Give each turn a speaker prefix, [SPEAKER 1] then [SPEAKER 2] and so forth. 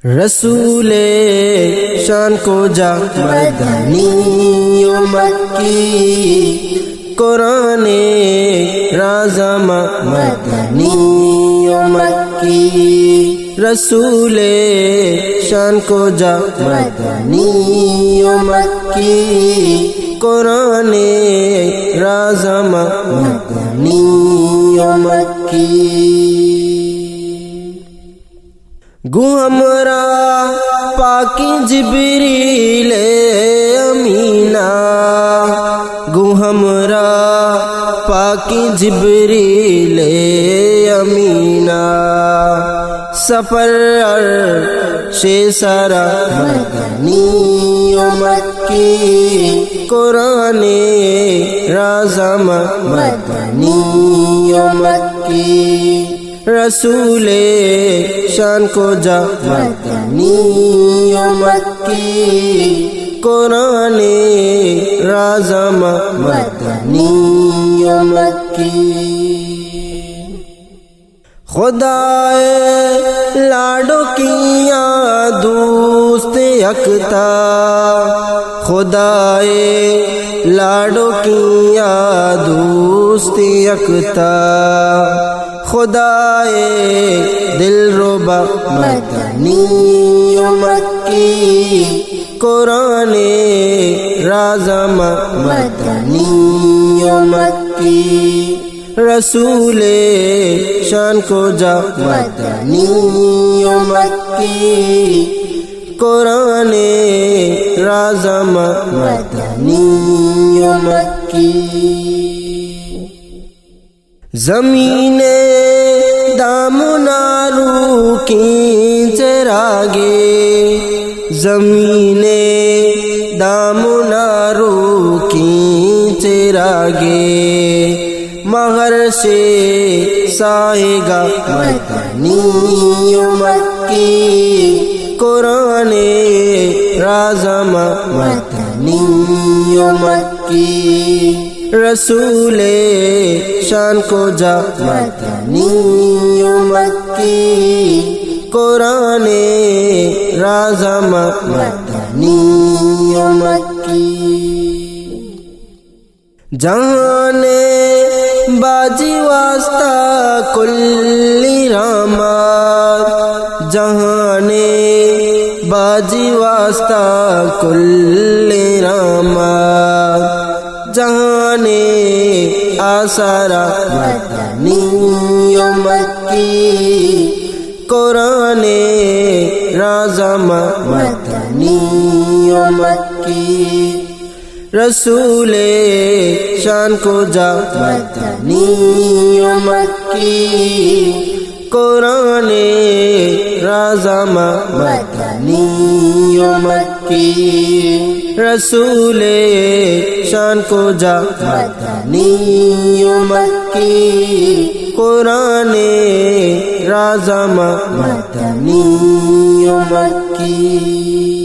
[SPEAKER 1] رسول شان کو جا مدنی و مکی، قرآن رازم مدنی و مکی، رسول شان کو جا مدنی و مکی، قرآن رازم مدنی و مکی۔ گو ہمرا پاکی جبریل امینہ، گو ہمرا پاکی جبریل امینہ، سفر عرش سرا مدنی و مکی، قرآن رازم مدنی و مکی، رسول شان کو جا مدنی و مکی، قرآن رازم مدنی و مکی۔ خدائے لاڈو کیا دوست یکتا، خدائے لاڈو کیا دوست یکتا، خدائے دل ربا مدنی و مکی، قرآن رازم مدنی و مکی، رسول شان کو جا مدنی و مکی، قرآن رازم مدنی و مکی۔ زمین دامنا رو کی چراغے، زمین دامنا رو کی چراغے، مگر سے سائے گا مدنی و مکی، قرآن رازم مدنی و مکی، رسول شان کو جا مدنی و مکی، قرآن رازم مدنی و مکی۔ جہان باجی واسطہ کلی رحمت، جہان باجی واسطہ کلی رحمت، جہان آثارا مدنی و مکی، قرآن رازم مدنی و مکی، رسول شان کو جا مدنی و مکی، قرآن رازم مدنی و مکی، رسول شان کو جا مدنی و مکی، قرآن رازم مدنی و مکی۔